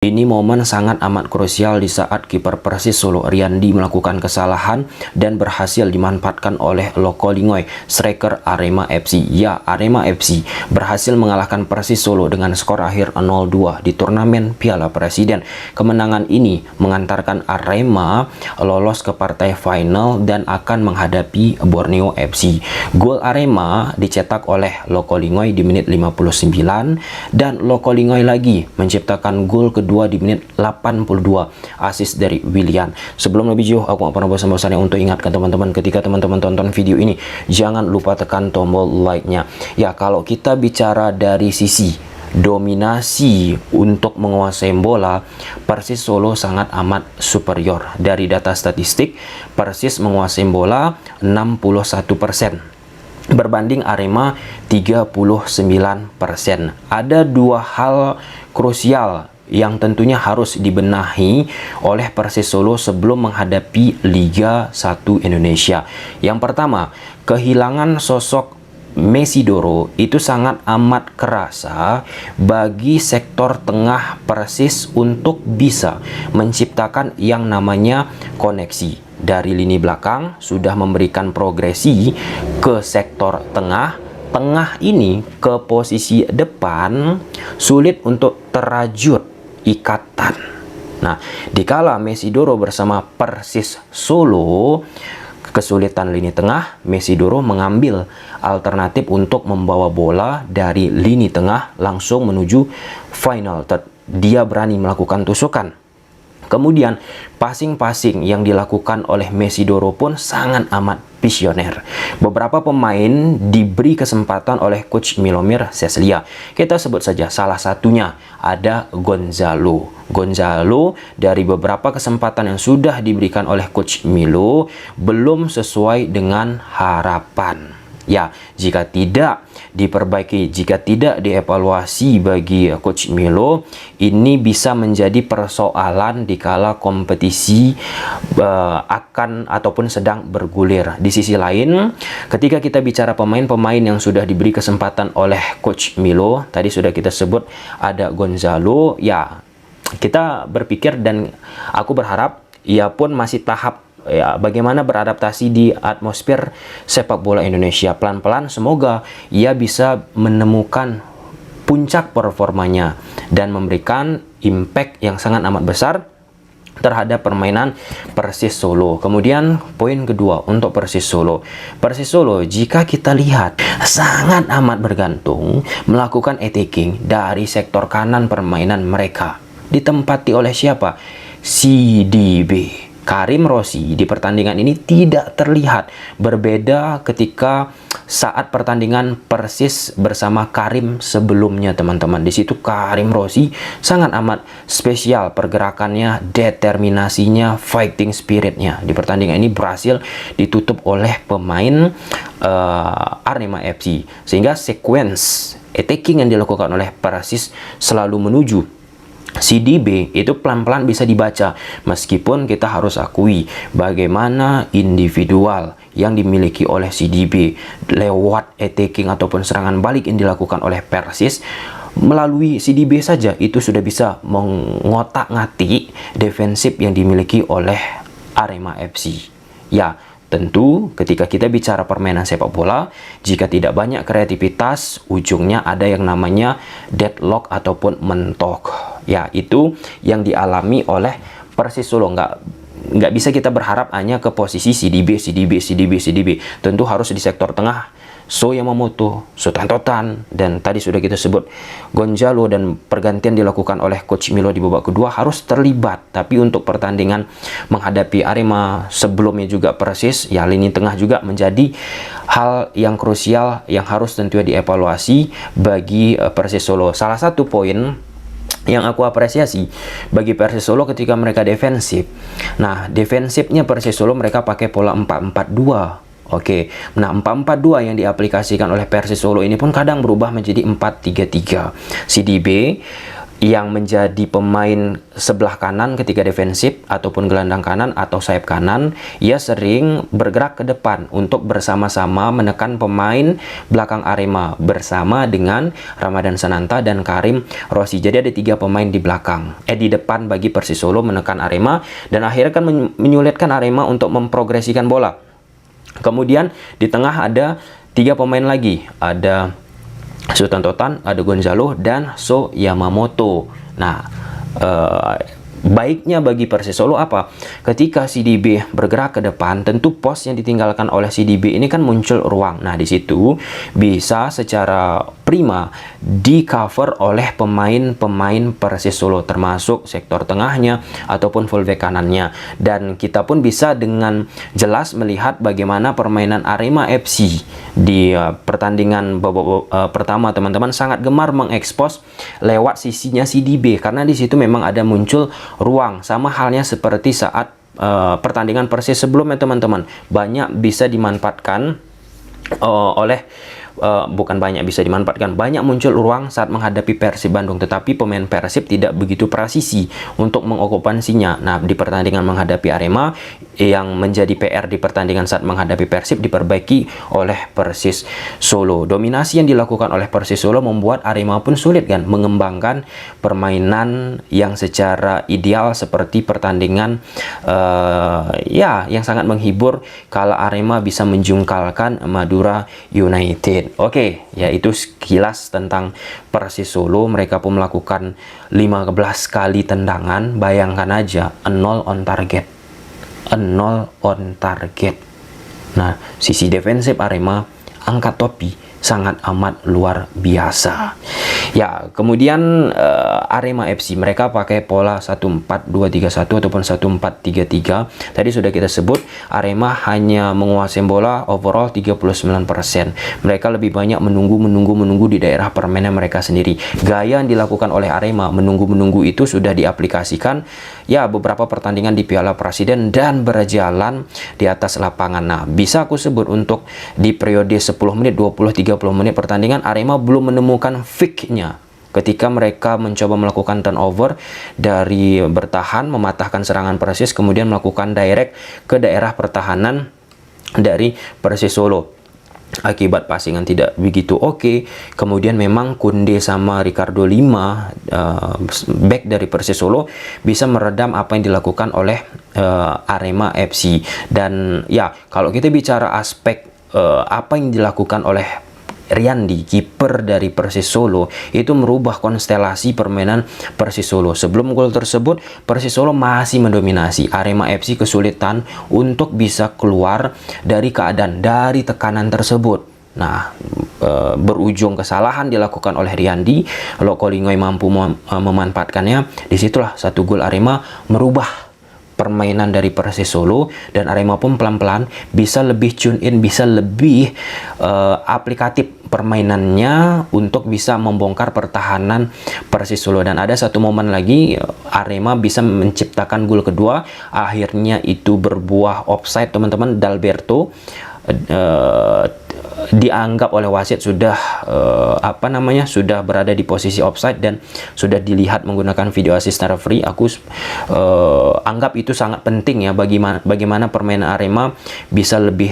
Ini momen sangat amat krusial di saat kiper Persis Solo Riyandi melakukan kesalahan dan berhasil dimanfaatkan oleh Loko Lingoy, striker Arema FC. Ya, Arema FC berhasil mengalahkan Persis Solo dengan skor akhir 0-2 di turnamen Piala Presiden. Kemenangan ini mengantarkan Arema lolos ke partai final dan akan menghadapi Borneo FC. Gol Arema dicetak oleh Loko Lingoy di menit 59 dan Loko Lingoy lagi menciptakan gol kedua di menit 82, assist dari Willian. Sebelum lebih jauh, aku gak pernah bosan-bosannya untuk ingatkan teman-teman, ketika teman-teman tonton video ini, jangan lupa tekan tombol like-nya. Ya, kalau kita bicara dari sisi dominasi untuk menguasai bola, Persis Solo sangat amat superior. Dari data statistik, Persis menguasai bola 61%. berbanding Arema 39%. Ada dua hal krusial yang tentunya harus dibenahi oleh Persis Solo sebelum menghadapi Liga 1 Indonesia. Yang pertama, kehilangan sosok Mesidoro itu sangat amat kerasa bagi sektor tengah Persis untuk bisa menciptakan yang namanya koneksi. Dari lini belakang sudah memberikan progresi ke sektor tengah. Tengah ini ke posisi depan sulit untuk terajut ikatan. Nah, dikala Mesidoro bersama Persis Solo kesulitan lini tengah, Mesidoro mengambil alternatif untuk membawa bola dari lini tengah langsung menuju final third. Dia berani melakukan tusukan. Kemudian passing-passing yang dilakukan oleh Mesidoro pun sangat amat visioner. Beberapa pemain diberi kesempatan oleh Coach Milomir Ceslia. Kita sebut saja salah satunya ada Gonzalo. Gonzalo dari beberapa kesempatan yang sudah diberikan oleh Coach Milo belum sesuai dengan harapan. Ya, jika tidak diperbaiki, jika tidak dievaluasi bagi Coach Milo, ini bisa menjadi persoalan dikala kompetisi akan ataupun sedang bergulir. Di sisi lain, ketika kita bicara pemain-pemain yang sudah diberi kesempatan oleh Coach Milo, tadi sudah kita sebut ada Gonzalo, ya kita berpikir dan aku berharap ia pun masih tahap bagaimana beradaptasi di atmosfer sepak bola Indonesia. Pelan-pelan semoga ia bisa menemukan puncak performanya dan memberikan impact yang sangat amat besar terhadap permainan Persis Solo. Kemudian poin kedua untuk Persis Solo. Persis Solo jika kita lihat sangat amat bergantung melakukan attacking dari sektor kanan permainan mereka. Ditempati oleh siapa? CDB. Karim Rossi di pertandingan ini tidak terlihat, berbeda ketika saat pertandingan Persis bersama Karim sebelumnya, teman-teman. Di situ Karim Rossi sangat amat spesial pergerakannya, determinasinya, fighting spiritnya. Di pertandingan ini berhasil ditutup oleh pemain Arema FC, sehingga sequence attacking yang dilakukan oleh Persis selalu menuju CDB itu pelan-pelan bisa dibaca, meskipun kita harus akui bagaimana individual yang dimiliki oleh CDB lewat attacking ataupun serangan balik yang dilakukan oleh Persis melalui CDB saja itu sudah bisa mengotak-ngatik defensif yang dimiliki oleh Arema FC. Ya, tentu ketika kita bicara permainan sepak bola, jika tidak banyak kreativitas, ujungnya ada yang namanya deadlock ataupun mentok. Ya, itu yang dialami oleh Persis Solo. Nggak bisa kita berharap hanya ke posisi CDB. Tentu harus di sektor tengah So Yamamoto, Sutantotan, dan tadi sudah kita sebut Gonzalo, dan pergantian dilakukan oleh Coach Milo di babak kedua harus terlibat. Tapi untuk pertandingan menghadapi Arema sebelumnya juga Persis, ya lini tengah juga menjadi hal yang krusial yang harus tentunya dievaluasi bagi Persis Solo. Salah satu poin yang aku apresiasi bagi Persis Solo ketika mereka defensif. Nah, defensifnya Persis Solo mereka pakai pola 4-4-2. Oke, nah 4-4-2 yang diaplikasikan oleh Persis Solo ini pun kadang berubah menjadi 4-3-3. CDB yang menjadi pemain sebelah kanan ketika defensif ataupun gelandang kanan atau sayap kanan, ia sering bergerak ke depan untuk bersama-sama menekan pemain belakang Arema bersama dengan Ramadan Sananta dan Karim Rossi. Jadi ada 3 pemain di belakang, di depan bagi Persis Solo menekan Arema dan akhirnya kan menyulitkan Arema untuk memprogresikan bola. Kemudian di tengah ada 3 pemain lagi, ada Sultan Totan, ada Gonzalo, dan So Yamamoto. Nah, baiknya bagi Persis Solo apa? Ketika CDB bergerak ke depan, tentu pos yang ditinggalkan oleh CDB ini kan muncul ruang. Nah, di situ bisa secara prima di cover oleh pemain-pemain Persis Solo, termasuk sektor tengahnya ataupun fullback kanannya. Dan kita pun bisa dengan jelas melihat bagaimana permainan Arema FC di pertandingan pertama, teman-teman sangat gemar mengekspos lewat sisinya CDB karena di situ memang ada muncul ruang, sama halnya seperti saat pertandingan Persis sebelumnya, teman-teman. Banyak bisa dimanfaatkan oleh banyak muncul ruang saat menghadapi Persib Bandung, tetapi pemain Persib tidak begitu presisi untuk mengokupansinya. Nah, di pertandingan menghadapi Arema, yang menjadi PR di pertandingan saat menghadapi Persib diperbaiki oleh Persis Solo. Dominasi yang dilakukan oleh Persis Solo membuat Arema pun sulit kan mengembangkan permainan yang secara ideal seperti pertandingan yang sangat menghibur kala Arema bisa menjungkalkan Madura United. Oke, yaitu sekilas tentang Persis Solo. Mereka pun melakukan 15 kali tendangan. Bayangkan aja, 0 on target. 0 on target. Nah, sisi defensif Arema angkat topi, sangat amat luar biasa. Ya, kemudian Arema FC mereka pakai pola 1-4-2-3-1 ataupun 1-4-3-3. Tadi sudah kita sebut Arema hanya menguasai bola overall 39%. Mereka lebih banyak menunggu di daerah permainan mereka sendiri. Gaya yang dilakukan oleh Arema menunggu itu sudah diaplikasikan ya beberapa pertandingan di Piala Presiden dan berjalan di atas lapangan. Nah, bisa aku sebut untuk di periode 10 menit, 20, 30 menit pertandingan Arema belum menemukan fix-nya ketika mereka mencoba melakukan turnover dari bertahan mematahkan serangan Persis, kemudian melakukan direct ke daerah pertahanan dari Persis Solo. Akibat passingan tidak begitu oke, kemudian memang Kunde sama Ricardo Lima, back dari Persis Solo, bisa meredam apa yang dilakukan oleh Arema FC. Dan ya, kalau kita bicara aspek apa yang dilakukan oleh Riyandi, kiper dari Persis Solo, itu merubah konstelasi permainan Persis Solo. Sebelum gol tersebut, Persis Solo masih mendominasi. Arema FC kesulitan untuk bisa keluar dari tekanan tersebut. Nah, berujung kesalahan dilakukan oleh Riyandi. Lokolingoy mampu memanfaatkannya. Disitulah 1 gol Arema merubah permainan dari Persis Solo, dan Arema pun pelan-pelan bisa lebih tune in, bisa lebih aplikatif permainannya untuk bisa membongkar pertahanan Persis Solo. Dan ada satu momen lagi Arema bisa menciptakan gol kedua, akhirnya itu berbuah offside, teman-teman. Dalberto dianggap oleh wasit sudah sudah berada di posisi offside dan sudah dilihat menggunakan video assist referee. Aku anggap itu sangat penting ya bagaimana permainan Arema bisa lebih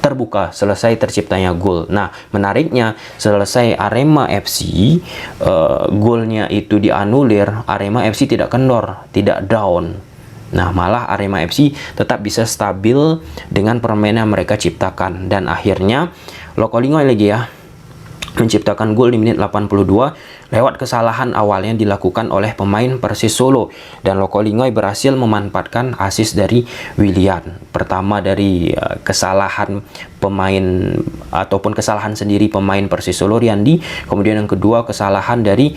terbuka selesai terciptanya gol. Nah, menariknya selesai Arema FC golnya itu dianulir, Arema FC tidak kendor, tidak down. Nah, malah Arema FC tetap bisa stabil dengan permainan yang mereka ciptakan. Dan akhirnya Lokolingoy lagi ya menciptakan gol di menit 82 lewat kesalahan awalnya dilakukan oleh pemain Persis Solo. Dan Lokolingoy berhasil memanfaatkan assist dari Willian. Pertama dari kesalahan pemain ataupun kesalahan sendiri pemain Persis Solo, Riyandi. Kemudian yang kedua kesalahan dari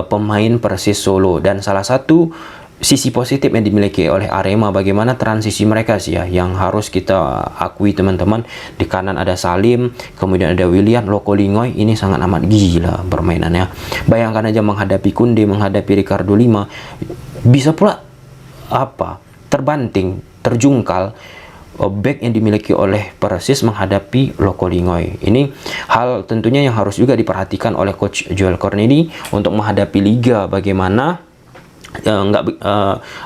pemain Persis Solo. Dan salah satu sisi positif yang dimiliki oleh Arema, bagaimana transisi mereka sih ya, yang harus kita akui teman-teman. Di kanan ada Salim, kemudian ada Willian. Lokolingoy ini sangat amat gila permainannya. Bayangkan aja menghadapi Kunde, menghadapi Ricardo Lima, bisa pula terbanting, terjungkal back yang dimiliki oleh Persis menghadapi Lokolingoy. Ini hal tentunya yang harus juga diperhatikan oleh Coach Joel Corneli untuk menghadapi liga. Bagaimana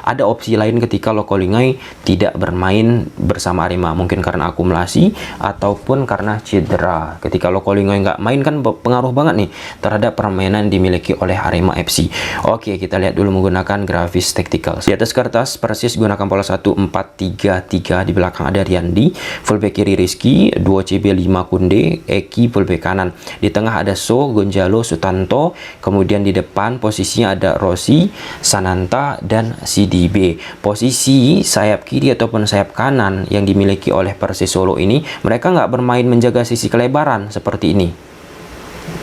ada opsi lain ketika Lokolingoy tidak bermain bersama Arema, mungkin karena akumulasi ataupun karena cedera. Ketika Lokolingoy nggak main kan pengaruh banget nih terhadap permainan dimiliki oleh Arema FC. Oke, kita lihat dulu menggunakan grafis tactical. Di atas kertas Persis gunakan pola 1-4-3-3, di belakang ada Riyandi, fullback kiri Rizky, 2 CB 5 Kunde, Eki fullback kanan. Di tengah ada So, Gonzalo, Sutanto, kemudian di depan posisinya ada Rossi, Sananta, dan CDB. Posisi sayap kiri ataupun sayap kanan yang dimiliki oleh Persis Solo ini, mereka nggak bermain menjaga sisi kelebaran seperti ini.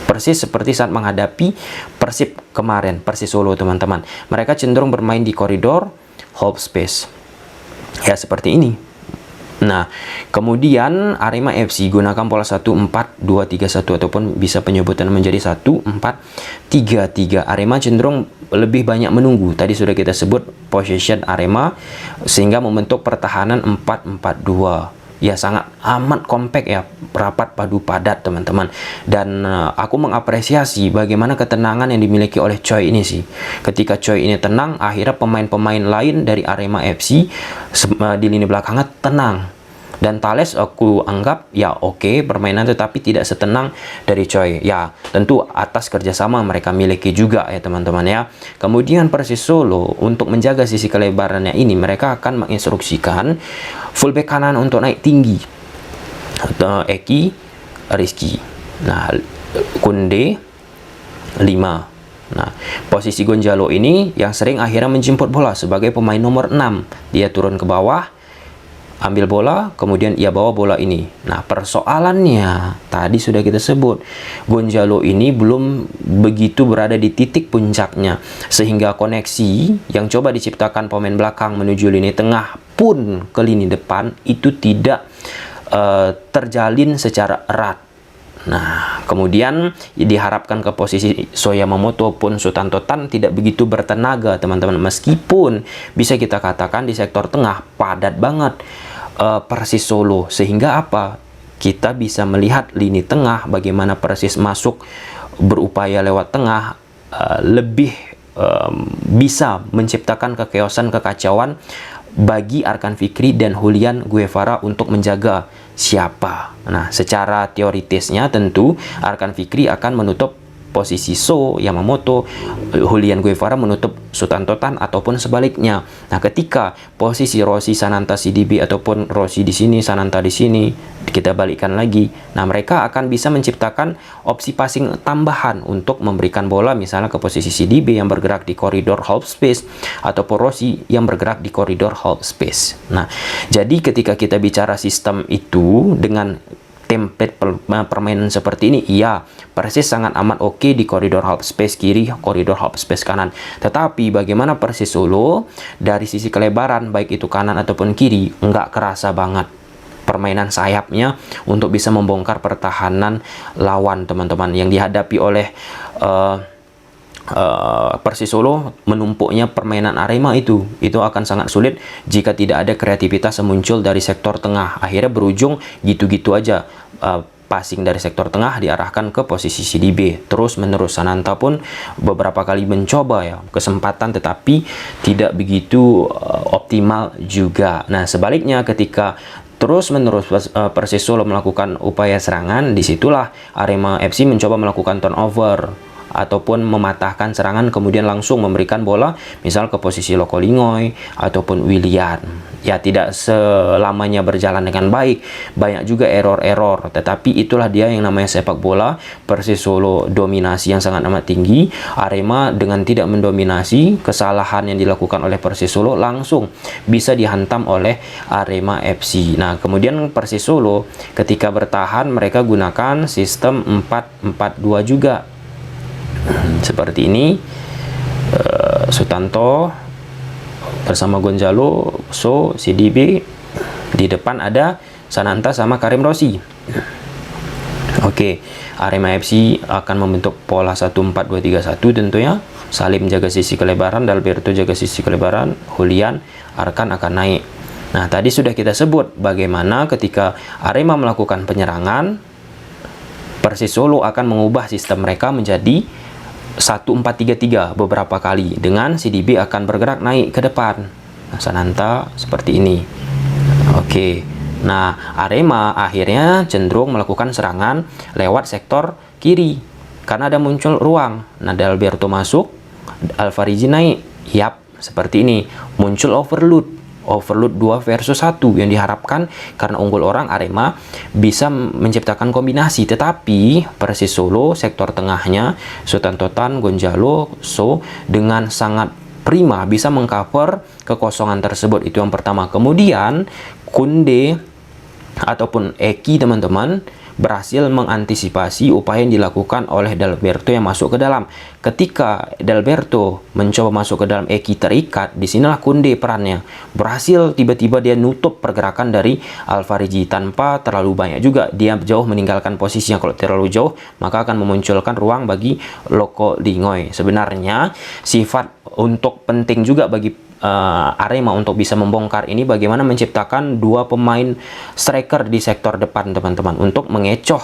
Persis seperti saat menghadapi Persib kemarin, Persis Solo teman-teman. Mereka cenderung bermain di koridor half space. Ya, seperti ini. Nah, kemudian Arema FC gunakan pola 1-4-2-3-1 ataupun bisa penyebutan menjadi 1-4-3-3. Arema cenderung lebih banyak menunggu. Tadi sudah kita sebut possession Arema sehingga membentuk pertahanan 4-4-2. Ya, sangat amat kompak ya, rapat padu padat teman-teman. Dan aku mengapresiasi bagaimana ketenangan yang dimiliki oleh Choi ini sih. Ketika Choi ini tenang, akhirnya pemain-pemain lain dari Arema FC di lini belakangnya tenang. Dan Thales aku anggap ya oke permainan, tetapi tidak setenang dari Choi. Ya, tentu atas kerjasama mereka miliki juga ya teman-teman ya. Kemudian Persis Solo untuk menjaga sisi kelebarannya ini, mereka akan menginstruksikan fullback kanan untuk naik tinggi, Eki, Rizky. Nah, Kunde 5. Nah, posisi Gonzalo ini yang sering akhirnya menjemput bola sebagai pemain nomor 6. Dia turun ke bawah, ambil bola, kemudian ia bawa bola ini. Nah, persoalannya tadi sudah kita sebut, Gonzalo ini belum begitu berada di titik puncaknya, sehingga koneksi yang coba diciptakan pemain belakang menuju lini tengah pun ke lini depan itu tidak terjalin secara erat. Nah, kemudian diharapkan ke posisi So Yamamoto pun Sutanto Tan tidak begitu bertenaga teman-teman, meskipun bisa kita katakan di sektor tengah padat banget Persis Solo, sehingga apa, kita bisa melihat lini tengah bagaimana Persis masuk berupaya lewat tengah lebih bisa menciptakan kekeosan, kekacauan bagi Arkan Fikri dan Julian Guevara untuk menjaga siapa. Nah, secara teoritisnya tentu Arkan Fikri akan menutup posisi So Yamamoto, Julian Guevara menutup Sutanto Tan ataupun sebaliknya. Nah, ketika posisi Rossi, Sananta, CDB ataupun Rossi di sini, Sananta di sini, kita balikkan lagi. Nah, mereka akan bisa menciptakan opsi passing tambahan untuk memberikan bola misalnya ke posisi CDB yang bergerak di koridor half space ataupun Rossi yang bergerak di koridor half space. Nah, jadi ketika kita bicara sistem itu dengan template permainan seperti ini, iya, Persis sangat amat oke di koridor half space kiri, koridor half space kanan. Tetapi bagaimana Persis Solo dari sisi kelebaran, baik itu kanan ataupun kiri, nggak kerasa banget permainan sayapnya untuk bisa membongkar pertahanan lawan teman-teman. Yang dihadapi oleh Persis Solo menumpuknya permainan Arema itu akan sangat sulit jika tidak ada kreativitas yang muncul dari sektor tengah. Akhirnya berujung gitu-gitu aja, passing dari sektor tengah diarahkan ke posisi CDB terus menerus. Sananta pun beberapa kali mencoba ya kesempatan, tetapi tidak begitu optimal juga. Nah, sebaliknya ketika terus-menerus Persis Solo melakukan upaya serangan, disitulah Arema FC mencoba melakukan turnover ataupun mematahkan serangan, kemudian langsung memberikan bola misal ke posisi Lokolingoy ataupun Willian. Ya, tidak selamanya berjalan dengan baik, banyak juga error-error, tetapi itulah dia yang namanya sepak bola. Persis Solo dominasi yang sangat amat tinggi, Arema dengan tidak mendominasi, kesalahan yang dilakukan oleh Persis Solo langsung bisa dihantam oleh Arema FC. Nah, kemudian Persis Solo ketika bertahan mereka gunakan sistem 4-4-2 juga seperti ini. Sutanto bersama Gonzalo, So, CDB, di depan ada Sananta sama Karim Rossi. Oke, Arema FC akan membentuk pola 1-4-2-3-1 tentunya. Salim jaga sisi kelebaran, Dalberto jaga sisi kelebaran, Julian, Arkan akan naik. Nah, tadi sudah kita sebut bagaimana ketika Arema melakukan penyerangan, Persis Solo akan mengubah sistem mereka menjadi 1-4-3-3 beberapa kali, dengan CDB akan bergerak naik ke depan. Nah, Sananta seperti ini. Oke. Nah, Arema akhirnya cenderung melakukan serangan lewat sektor kiri karena ada muncul ruang. Nah, Dalberto masuk, Alvarez naik. Yap, seperti ini. Muncul overload 2 versus 1 yang diharapkan karena unggul orang Arema bisa menciptakan kombinasi, tetapi Persis Solo sektor tengahnya Sultan Totan, Gonzalo, dengan sangat prima bisa mengcover kekosongan tersebut. Itu yang pertama. Kemudian Kunde ataupun Eki teman-teman berhasil mengantisipasi upaya yang dilakukan oleh Dalberto yang masuk ke dalam. Ketika Dalberto mencoba masuk ke dalam, Eki terikat, disinilah Kunde perannya. Berhasil tiba-tiba dia nutup pergerakan dari Alvarez tanpa terlalu banyak juga. Dia jauh meninggalkan posisinya. Kalau terlalu jauh, maka akan memunculkan ruang bagi Loko Lingoy. Sebenarnya sifat untuk penting juga bagi Arema untuk bisa membongkar ini bagaimana menciptakan 2 pemain striker di sektor depan teman-teman untuk mengecoh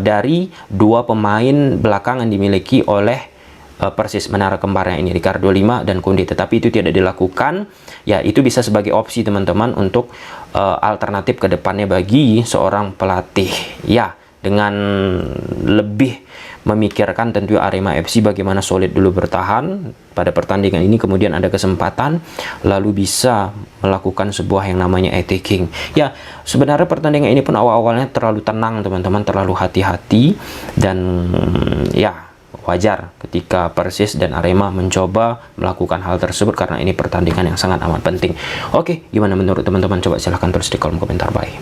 dari 2 pemain belakang yang dimiliki oleh Persis menara kembarnya ini, Ricardo Lima dan Kunde. Tetapi itu tidak dilakukan. Ya, itu bisa sebagai opsi teman-teman untuk alternatif ke depannya bagi seorang pelatih. Ya, dengan lebih memikirkan tentu Arema FC bagaimana solid dulu bertahan pada pertandingan ini, kemudian ada kesempatan lalu bisa melakukan sebuah yang namanya attacking. Ya, sebenarnya pertandingan ini pun awal-awalnya terlalu tenang teman-teman, terlalu hati-hati, dan ya wajar ketika Persis dan Arema mencoba melakukan hal tersebut karena ini pertandingan yang sangat amat penting. Oke, gimana menurut teman-teman? Coba silahkan tulis di kolom komentar. Bye.